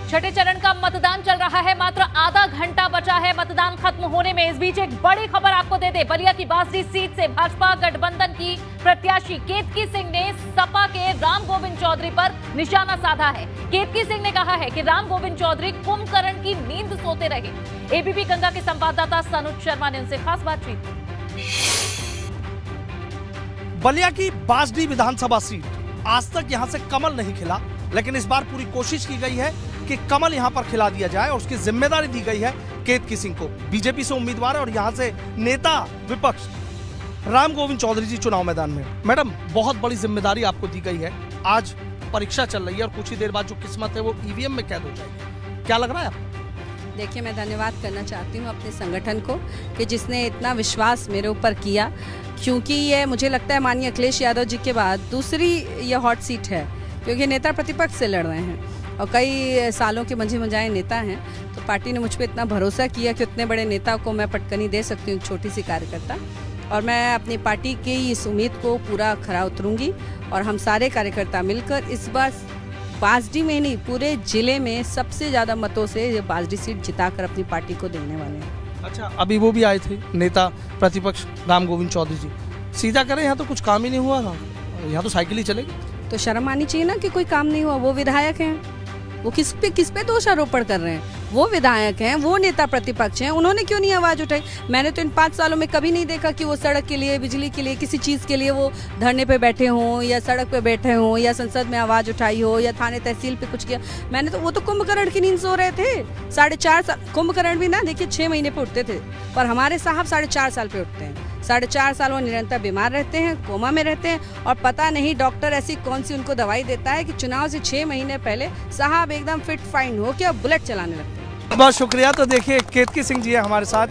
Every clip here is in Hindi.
छठे चरण का मतदान चल रहा है, मात्र आधा घंटा बचा है मतदान खत्म होने में। इस बीच एक बड़ी खबर आपको दे दे, बलिया की बासडी सीट से भाजपा गठबंधन की प्रत्याशी केतकी सिंह ने सपा के राम गोविंद चौधरी पर निशाना साधा है। केतकी सिंह ने कहा है कि राम गोविंद चौधरी कुंभकर्ण की नींद सोते रहे। एबीपी गंगा के संवाददाता सनुज शर्मा ने उनसे खास बातचीत की। बलिया की बासडी विधानसभा सीट, आज तक यहां से कमल नहीं खिला, लेकिन इस बार पूरी कोशिश की गई है कि कमल यहां पर खिला दिया जाए और उसकी जिम्मेदारी दी गई है केतकी सिंह को। बीजेपी से उम्मीदवार है और यहां से नेता विपक्ष राम गोविंद चौधरी जी चुनाव मैदान में। मैडम, बहुत बड़ी जिम्मेदारी आपको दी गई है। आज परीक्षा चल रही है और कुछ ही देर बाद जो किस्मत है वो ईवीएम में कैद हो जाएगी। क्या लग रहा है आपको? देखिए, मैं धन्यवाद करना चाहती हूँ अपने संगठन को कि जिसने इतना विश्वास मेरे ऊपर किया, क्योंकि ये मुझे लगता है माननीय अखिलेश यादव जी के बाद दूसरी ये हॉट सीट है, क्योंकि नेता प्रतिपक्ष से लड़ रहे हैं और कई सालों के मंझे मंझाए नेता हैं। तो पार्टी ने मुझ पर इतना भरोसा किया कि उतने बड़े नेता को मैं पटकनी दे सकती हूँ, छोटी सी कार्यकर्ता। और मैं अपनी पार्टी की इस उम्मीद को पूरा खरा उतरूंगी और हम सारे कार्यकर्ता मिलकर इस बार बासडी में नहीं, पूरे जिले में सबसे ज़्यादा मतों से ये बासडी सीट जिताकर अपनी पार्टी को देने वाले हैं। अच्छा, अभी वो भी आए थे नेता प्रतिपक्ष राम गोविंद चौधरी जी। सीधा करें, यहाँ तो कुछ काम ही नहीं हुआ ना, यहाँ तो साइकिल ही चलेगी। तो शर्म आनी चाहिए ना कि कोई काम नहीं हुआ। वो विधायक हैं, वो किस पे दोषारोपण कर रहे हैं। वो विधायक हैं, वो नेता प्रतिपक्ष हैं, उन्होंने क्यों नहीं आवाज उठाई? मैंने तो इन 5 सालों में कभी नहीं देखा कि वो सड़क के लिए, बिजली के लिए, किसी चीज़ के लिए वो धरने पे बैठे हों या सड़क पे बैठे हों या संसद में आवाज उठाई हो या थाने तहसील पे कुछ किया। मैंने तो, वो तो कुंभकर्ण की नींद सो रहे थे 4.5 साल। कुंभकर्ण भी ना देखिए 6 महीने पे उठते थे, पर हमारे साहब 4.5 साल पे उठते हैं। 4.5 साल वो निरंतर बीमार रहते हैं, कोमा में रहते हैं और पता नहीं डॉक्टर ऐसी कौन सी उनको दवाई देता है कि चुनाव से 6 महीने पहले साहब एकदम फिट फाइन हो के बुलेट चलाने लगते हैं। बहुत शुक्रिया। तो देखिए, केतकी सिंह जी है हमारे साथ,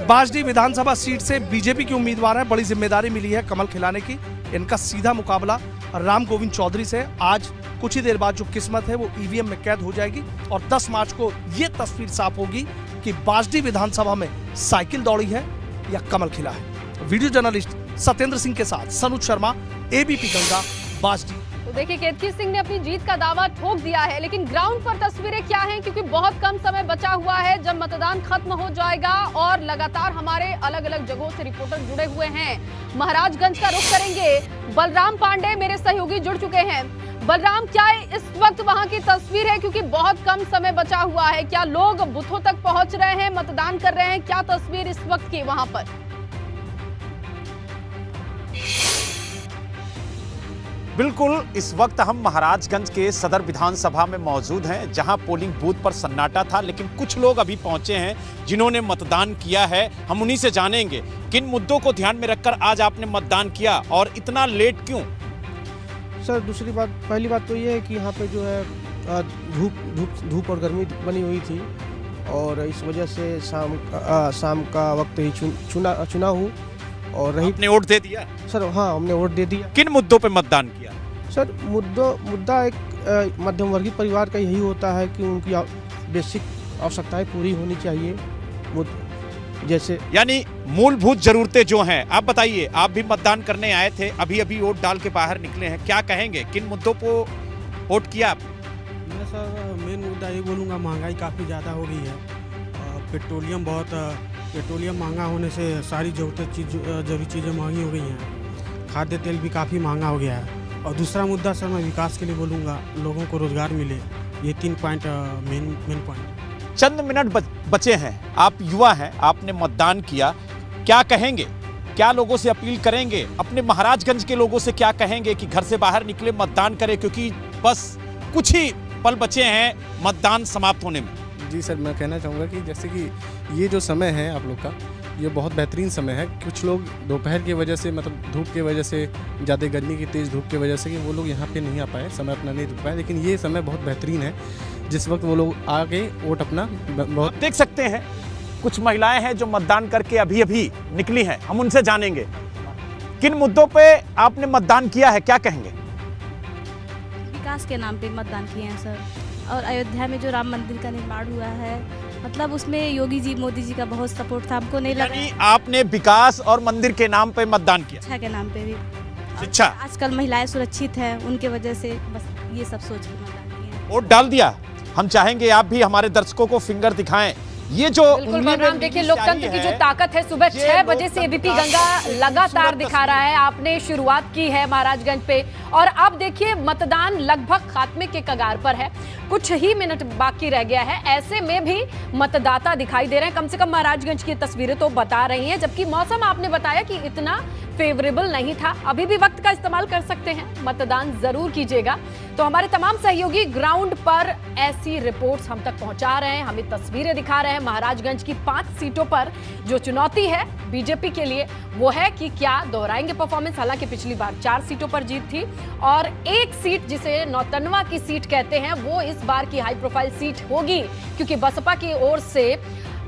बासडी विधानसभा सीट से बीजेपी की उम्मीदवार है। बड़ी जिम्मेदारी मिली है कमल खिलाने की। इनका सीधा मुकाबला राम गोविंद चौधरी से। आज कुछ ही देर बाद जो किस्मत है वो ईवीएम में कैद हो जाएगी और 10 मार्च को ये तस्वीर साफ होगी कि बासडी विधानसभा में साइकिल दौड़ी है या कमल खिला है। वीडियो जर्नलिस्ट सत्येंद्र सिंह के साथ सनुज शर्मा, एबीपी गंगा, बासडी। तो देखिए, केतकी सिंह ने अपनी जीत का दावा ठोक दिया है, लेकिन ग्राउंड पर तस्वीरें क्या हैं, क्योंकि बहुत कम समय बचा हुआ है जब मतदान खत्म हो जाएगा और लगातार हमारे अलग अलग जगहों से रिपोर्टर जुड़े हुए हैं। महाराजगंज का रुख करेंगे, बलराम पांडे मेरे सहयोगी जुड़ चुके हैं। बलराम, क्या इस वक्त वहां की तस्वीर है, क्योंकि बहुत कम समय बचा हुआ है? क्या लोग बूथों तक पहुंच रहे हैं, मतदान कर रहे हैं? क्या तस्वीर इस वक्त की वहां पर? बिल्कुल, इस वक्त हम महाराजगंज के सदर विधानसभा में मौजूद हैं, जहां पोलिंग बूथ पर सन्नाटा था, लेकिन कुछ लोग अभी पहुंचे हैं जिन्होंने मतदान किया है। हम उन्हीं से जानेंगे किन मुद्दों को ध्यान में रखकर आज आपने मतदान किया और इतना लेट क्यों? सर, दूसरी बात, पहली बात तो ये है कि यहाँ पे जो है धूप और गर्मी बनी हुई थी और इस वजह से शाम का वक्त ही चुना हूँ। और रही, आपने वोट दे दिया? सर हाँ, हमने वोट दे दिया। किन मुद्दों पे मतदान किया? सर, मुद्दा एक मध्यम वर्गीय परिवार का यही होता है कि उनकी बेसिक आवश्यकताएं पूरी होनी चाहिए, जैसे यानी मूलभूत जरूरतें जो हैं। आप बताइए, आप भी मतदान करने आए थे, अभी अभी वोट डाल के बाहर निकले हैं, क्या कहेंगे? किन मुद्दों को वोट किया आप? मैं सर मेन मुद्दा ये बोलूँगा, महंगाई काफ़ी ज़्यादा हो गई है। पेट्रोलियम महंगा होने से सारी जरूरी चीज़ें महंगी हो गई हैं। खाद्य तेल भी काफ़ी महंगा हो गया है। और दूसरा मुद्दा सर, मैं विकास के लिए बोलूँगा, लोगों को रोजगार मिले। ये 3 पॉइंट मेन पॉइंट। चंद मिनट बचे हैं, आप युवा हैं, आपने मतदान किया, क्या कहेंगे? क्या लोगों से अपील करेंगे? अपने महाराजगंज के लोगों से क्या कहेंगे कि घर से बाहर निकले, मतदान करें, क्योंकि बस कुछ ही पल बचे हैं मतदान समाप्त होने में? जी सर, मैं कहना चाहूँगा कि जैसे कि ये जो समय है आप लोग का, ये बहुत बेहतरीन समय है। कुछ लोग दोपहर की वजह से, मतलब धूप की वजह से, ज़्यादा गर्मी की तेज़ धूप की वजह से, कि वो लोग यहाँ पे नहीं आ पाए, समय अपना नहीं रुक पाए, लेकिन ये समय बहुत बेहतरीन है जिस वक्त वो लोग आगे वोट अपना बहुत देख सकते हैं। कुछ महिलाएं हैं जो मतदान करके अभी अभी निकली हैं, हम उनसे जानेंगे किन मुद्दों पे आपने मतदान किया है, क्या कहेंगे? विकास के नाम पे मतदान किए हैं सर, और अयोध्या में जो राम मंदिर का निर्माण हुआ है, मतलब उसमें योगी जी, मोदी जी का बहुत सपोर्ट था। हमको नहीं लगा। यानी आपने विकास और मंदिर के नाम पे मतदान किया? शिक्षा के नाम पे भी। शिक्षा, आजकल महिलाएं सुरक्षित हैं, उनके वजह से बस ये सब सोच के मतदान किया। वोट डाल दिया? हम चाहेंगे आप भी हमारे दर्शकों को फिंगर दिखाएं। ये जो बिल्कुल बलराम, देखिए लोकतंत्र की जो ताकत है, सुबह 6 बजे से एबीपी गंगा लगातार दिखा रहा है। आपने शुरुआत की है महाराजगंज पे और अब देखिए मतदान लगभग खात्मे के कगार पर है, कुछ ही मिनट बाकी रह गया है। ऐसे में भी मतदाता दिखाई दे रहे हैं, कम से कम महाराजगंज की तस्वीरें तो बता रही हैं। जबकि मौसम आपने बताया कि इतना फेवरेबल नहीं था, अभी भी वक्त का इस्तेमाल कर सकते हैं, मतदान जरूर कीजिएगा। तो हमारे तमाम सहयोगी ग्राउंड पर ऐसी रिपोर्ट्स हम तक पहुंचा रहे हैं, हमें तस्वीरें दिखा रहे हैं। महाराजगंज की 5 सीटों पर जो चुनौती है बीजेपी के लिए वो है कि क्या दोहराएंगे परफॉर्मेंस। हालांकि पिछली बार 4 सीटों पर जीत थी और एक सीट जिसे नौतनवा की सीट कहते हैं वो इस बार की हाई प्रोफाइल सीट होगी, क्योंकि बसपा की ओर से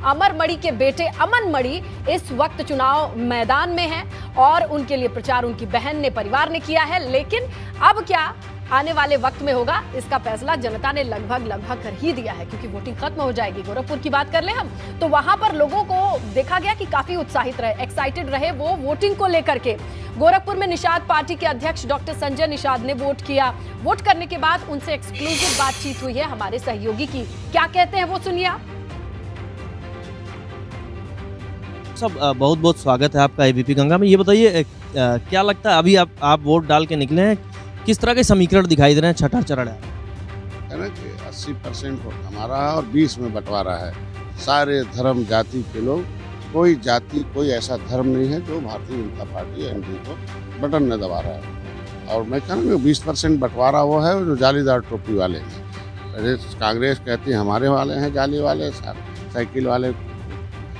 अमर मणि के बेटे अमन मणि इस वक्त चुनाव मैदान में हैं और उनके लिए प्रचार उनकी बहन ने, परिवार ने किया है। लेकिन अब क्या आने वाले वक्त में होगा, इसका फैसला जनता ने लगभग कर ही दिया है, क्योंकि वोटिंग खत्म हो जाएगी। गोरखपुर की बात कर ले हम तो वहां पर लोगों को देखा गया कि काफी उत्साहित रहे, एक्साइटेड रहे वो वोटिंग को लेकर के। गोरखपुर में निषाद पार्टी के अध्यक्ष डॉक्टर संजय निषाद ने वोट किया। वोट करने के बाद उनसे एक्सक्लूसिव बातचीत हुई है हमारे सहयोगी की, क्या कहते हैं वो सुनिए आप। सब बहुत बहुत स्वागत है आपका एबीपी गंगा में। ये बताइए क्या लगता है, अभी आप वोट डाल के निकले हैं, किस तरह के समीकरण दिखाई दे रहे हैं? छठा चरण है ना कि 80% वोट हमारा है और 20 में बंटवारा है। सारे धर्म जाति के लोग, कोई जाति कोई ऐसा धर्म नहीं है जो भारतीय जनता पार्टी एनडीए को बटन न दबा रहा है। और मैं कहूँ 20% बंटवारा वो है जो जालीदार टोपी वाले हैं। कांग्रेस कहती है हमारे वाले हैं जाली वाले, साइकिल वाले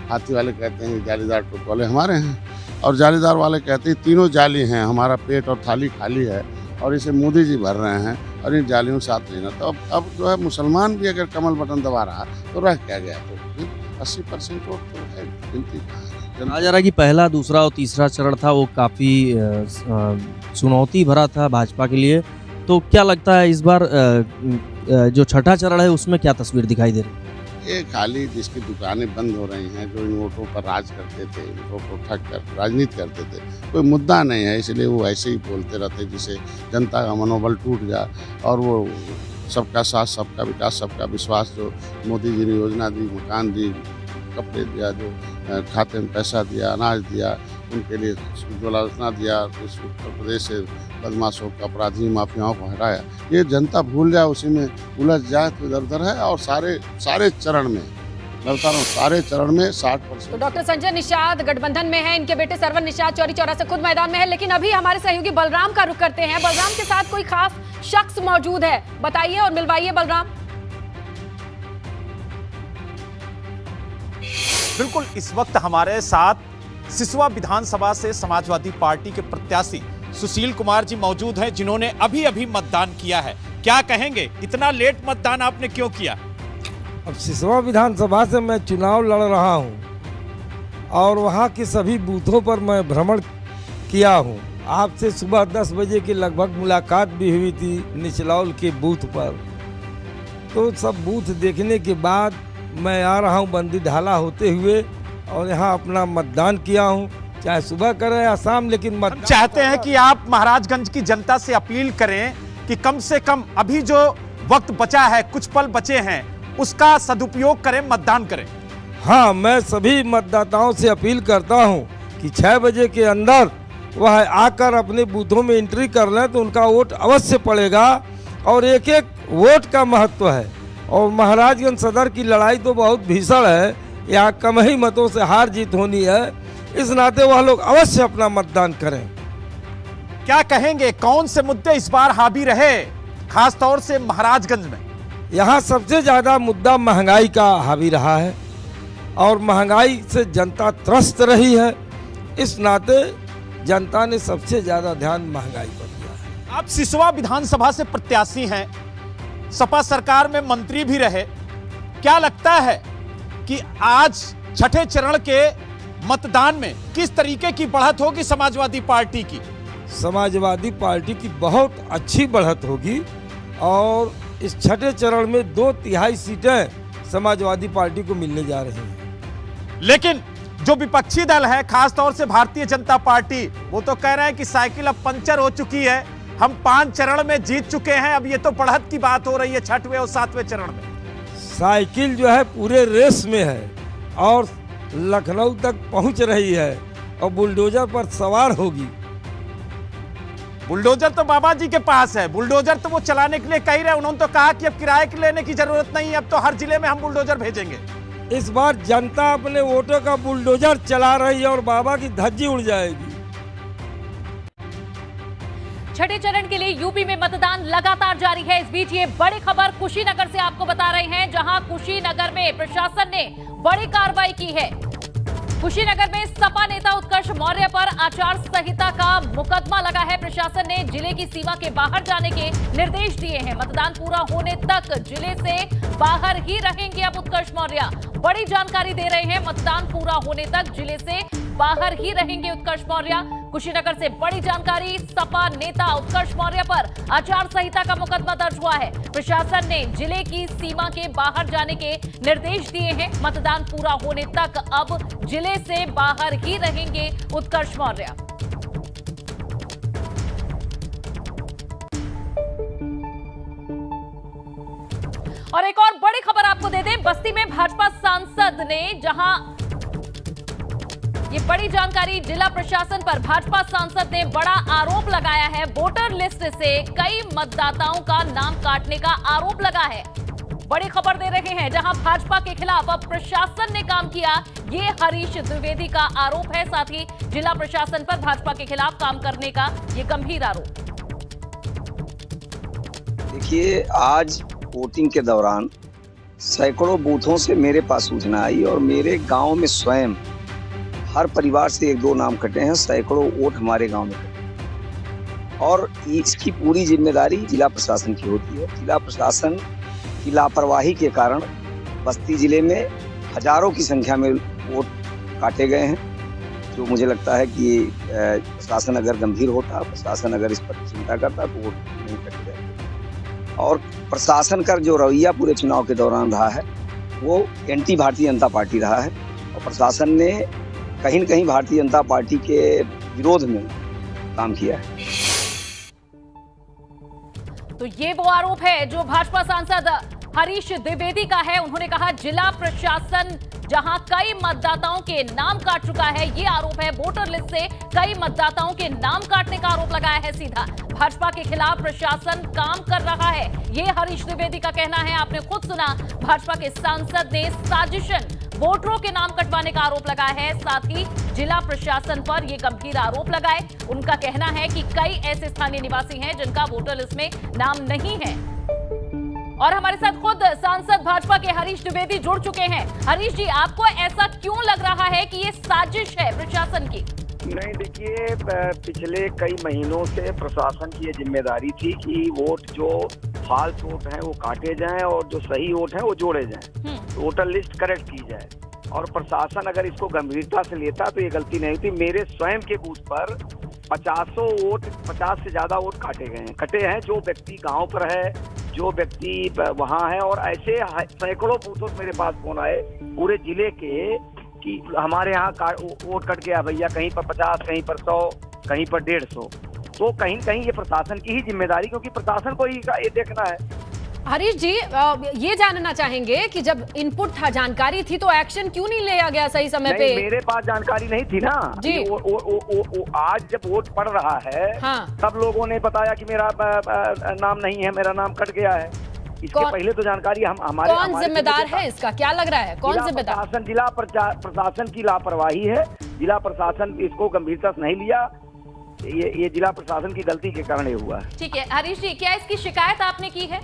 हाथी वाले कहते हैं जालीदार टोपी वाले हमारे हैं, और जालीदार वाले कहते हैं तीनों जाली हैं, हमारा पेट और थाली खाली है और इसे मोदी जी भर रहे हैं और इन जालियों साथ लेना। तो अब जो है मुसलमान भी अगर कमल बटन दबा रहा तो रह क्या गया, तो 80% वोट तो है गिनती। कहा जा रहा है कि पहला, दूसरा और तीसरा चरण था वो काफ़ी चुनौती भरा था भाजपा के लिए, तो क्या लगता है इस बार जो छठा चरण है उसमें क्या तस्वीर दिखाई दे रही है? ये खाली जिसकी दुकानें बंद हो रही हैं, जो इन वोटों पर राज करते थे, वोटों को ठग कर राजनीति करते थे, कोई मुद्दा नहीं है, इसलिए वो ऐसे ही बोलते रहते जिससे जनता का मनोबल टूट जाए। और वो सबका साथ, सबका विकास, सबका विश्वास जो मोदी जी ने योजना दी, मकान दी, कपड़े दिया, जो खाते में पैसा दिया, अनाज दिया, उनके लिए उज्ज्वला योजना दिया, इस उत्तर प्रदेश से बदमाशों का, अपराधी माफियाओं को हटाया, ये जनता भूल जाए, उसी में उलझ जाए तो इधर उधर है। और सारे चरण में बता रहा हूँ, सारे चरण में 60%। तो डॉक्टर संजय निषाद गठबंधन में है, इनके बेटे सरवन निषाद चौरी चौरा से खुद मैदान में है। लेकिन अभी हमारे सहयोगी बलराम का रुख करते हैं, बलराम के साथ कोई खास शख्स मौजूद है, बताइए और मिलवाइए बलराम। बिल्कुल, इस वक्त हमारे साथ सिसवा विधानसभा से समाजवादी पार्टी के प्रत्याशी सुशील कुमार जी मौजूद हैं, जिन्होंने अभी मतदान किया है। क्या कहेंगे, इतना लेट मतदान आपने क्यों किया? अब सिसवा विधानसभा से मैं चुनाव लड़ रहा हूं और वहां के सभी बूथों पर मैं भ्रमण किया हूं। आपसे सुबह 10 बजे के लगभग मुलाकात भी हुई थी निचलौल के बूथ पर। तो सब बूथ देखने के बाद मैं आ रहा हूं बंदी ढाला होते हुए और यहाँ अपना मतदान किया हूं, चाहे सुबह करें या शाम। लेकिन हम चाहते हैं कि आप महाराजगंज की जनता से अपील करें कि कम से कम अभी जो वक्त बचा है, कुछ पल बचे हैं, उसका सदुपयोग करें, मतदान करें। हाँ, मैं सभी मतदाताओं से अपील करता हूं कि 6 बजे के अंदर वह आकर अपने बूथों में एंट्री कर लें तो उनका वोट अवश्य पड़ेगा। और एक एक वोट का महत्व है और महाराजगंज सदर की लड़ाई तो बहुत भीषण है, यहाँ कम ही मतों से हार जीत होनी है, इस नाते वह लोग अवश्य अपना मतदान करें। क्या कहेंगे, कौन से मुद्दे इस बार हावी रहे, खास तौर से महाराजगंज में? यहाँ सबसे ज्यादा मुद्दा महंगाई का हावी रहा है और महंगाई से जनता त्रस्त रही है, इस नाते जनता ने सबसे ज्यादा ध्यान महंगाई पर दिया है। आप सिसवा विधानसभा से प्रत्याशी हैं, सपा सरकार में मंत्री भी रहे, क्या लगता है कि आज छठे चरण के मतदान में किस तरीके की बढ़त होगी समाजवादी पार्टी की? समाजवादी पार्टी की बहुत अच्छी बढ़त होगी और इस छठे चरण में 2/3 सीटें समाजवादी पार्टी को मिलने जा रही हैं। लेकिन जो विपक्षी दल है, खास तौर से भारतीय जनता पार्टी, वो तो कह रहे हैं कि साइकिल अब पंचर हो चुकी है, हम 5 चरण में जीत चुके हैं, अब ये तो बढ़त की बात हो रही है 6वें और 7वें चरण में। साइकिल जो है पूरे रेस में है और लखनऊ तक पहुंच रही है और बुलडोजर पर सवार होगी। बुलडोजर तो बाबा जी के पास है, बुलडोजर तो वो चलाने के लिए कह रहे। उन्होंने तो कहा कि अब किराए के लेने की जरूरत नहीं है, अब तो हर जिले में हम बुलडोजर भेजेंगे। इस बार जनता अपने वोटों का बुलडोजर चला रही है और बाबा की धज्जी उड़ जाएगी। छठे चरण के लिए यूपी में मतदान लगातार जारी है। इस बीच ये बड़ी खबर कुशीनगर से आपको बता रहे हैं, जहां कुशीनगर में प्रशासन ने बड़ी कार्रवाई की है। कुशीनगर में सपा नेता उत्कर्ष मौर्य पर आचार संहिता का मुकदमा लगा है। प्रशासन ने जिले की सीमा के बाहर जाने के निर्देश दिए हैं। मतदान पूरा होने तक जिले से बाहर ही रहेंगे अब उत्कर्ष मौर्य। बड़ी जानकारी दे रहे हैं, मतदान पूरा होने तक जिले से बाहर ही रहेंगे उत्कर्ष मौर्य। कुशीनगर से बड़ी जानकारी, सपा नेता उत्कर्ष मौर्य पर आचार संहिता का मुकदमा दर्ज हुआ है। प्रशासन ने जिले की सीमा के बाहर जाने के निर्देश दिए हैं। मतदान पूरा होने तक अब जिले से बाहर ही रहेंगे उत्कर्ष मौर्य। और एक और बड़ी खबर आपको दे दें, बस्ती में भाजपा सांसद ने, जहां ये बड़ी जानकारी, जिला प्रशासन पर भाजपा सांसद ने बड़ा आरोप लगाया है। वोटर लिस्ट से कई मतदाताओं का नाम काटने का आरोप लगा है। बड़ी खबर दे रहे हैं, जहां भाजपा के खिलाफ अब प्रशासन ने काम किया, ये हरीश द्विवेदी का आरोप है। साथ ही जिला प्रशासन पर भाजपा के खिलाफ काम करने का ये गंभीर आरोप। देखिए, आज वोटिंग के दौरान सैकड़ों बूथों से मेरे पास सूचना आई और मेरे गांव में स्वयं हर परिवार से 1-2 नाम कटे हैं। सैकड़ों वोट हमारे गांव में कटे और इसकी पूरी जिम्मेदारी जिला प्रशासन की होती है। जिला प्रशासन की लापरवाही के कारण बस्ती जिले में हजारों की संख्या में वोट काटे गए हैं, जो मुझे लगता है कि प्रशासन अगर गंभीर होता, प्रशासन अगर इस पर चिंता करता तो वोट नहीं कटे जाते। और प्रशासन का जो रवैया पूरे चुनाव के दौरान रहा है वो एंटी भारतीय जनता पार्टी रहा है और प्रशासन ने कहीं न कहीं भारतीय जनता पार्टी के विरोध में काम किया है। तो ये वो आरोप है जो भाजपा सांसद हरीश द्विवेदी का है। उन्होंने कहा जिला प्रशासन जहां कई मतदाताओं के नाम काट चुका है, ये आरोप है। वोटर लिस्ट से कई मतदाताओं के नाम काटने का आरोप लगाया है। सीधा भाजपा के खिलाफ प्रशासन काम कर रहा है, ये हरीश द्विवेदी का कहना है। आपने खुद सुना, भाजपा के सांसद ने साजिशन वोटरों के नाम कटवाने का आरोप लगाया है। साथ ही जिला प्रशासन पर यह गंभीर आरोप लगाए। उनका कहना है कि कई ऐसे स्थानीय निवासी हैं जिनका वोटर लिस्ट में नाम नहीं है। और हमारे साथ खुद सांसद भाजपा के हरीश द्विवेदी जुड़ चुके हैं। हरीश जी, आपको ऐसा क्यों लग रहा है कि ये साजिश है प्रशासन की? नहीं, देखिए, पिछले कई महीनों से प्रशासन की ये जिम्मेदारी थी कि वोट जो फाल्स वोट हैं वो काटे जाएं और जो सही वोट हैं वो जोड़े जाएं, वोटर लिस्ट करेक्ट की जाए। और प्रशासन अगर इसको गंभीरता से लेता तो ये गलती नहीं होती। मेरे स्वयं के बूथ पर 50 से ज्यादा वोट कटे हैं जो व्यक्ति गांव पर है, जो व्यक्ति वहां है। और ऐसे सैकड़ों बूथों से मेरे पास फोन आए पूरे जिले के कि हमारे यहाँ वोट कट गया भैया, कहीं पर 50, कहीं पर 100, कहीं पर 150। तो कहीं न कहीं ये प्रशासन की ही जिम्मेदारी, क्योंकि प्रशासन को ही ये देखना है। हरीश जी, ये जानना चाहेंगे कि जब इनपुट था, जानकारी थी, तो एक्शन क्यों नहीं लिया गया सही समय पे? मेरे पास जानकारी नहीं थी ना जी। आज जब वोट पड़ रहा है, हाँ। तब लोगों ने बताया कि मेरा नाम नहीं है, मेरा नाम कट गया है। इसके पहले तो जानकारी हमारे कौन जिम्मेदार है इसका, क्या लग रहा है? कौन जिम्मेदार? जिला प्रशासन की लापरवाही है। जिला प्रशासन इसको गंभीरता से नहीं लिया। ये जिला प्रशासन की गलती के कारण ये हुआ है। ठीक है हरीश जी, क्या इसकी शिकायत आपने की है?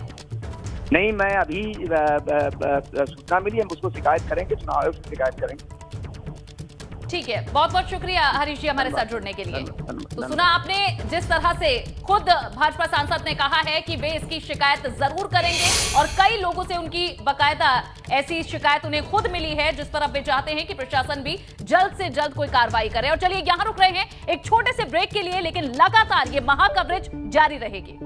नहीं, मैं अभी सूचना मिली, हम उसको शिकायत करेंगे, चुनाव आयोग से शिकायत करेंगे। ठीक है, बहुत बहुत शुक्रिया हरीश जी हमारे साथ जुड़ने के लिए। तो सुना आपने जिस तरह से खुद भाजपा सांसद ने कहा है कि वे इसकी शिकायत जरूर करेंगे और कई लोगों से उनकी बकायदा ऐसी शिकायत उन्हें खुद मिली है, जिस पर अब वे चाहते हैं कि प्रशासन भी जल्द से जल्द कोई कार्रवाई करे। और चलिए यहाँ रुक रहे हैं एक छोटे से ब्रेक के लिए, लेकिन लगातार ये महा कवरेज जारी रहेगी।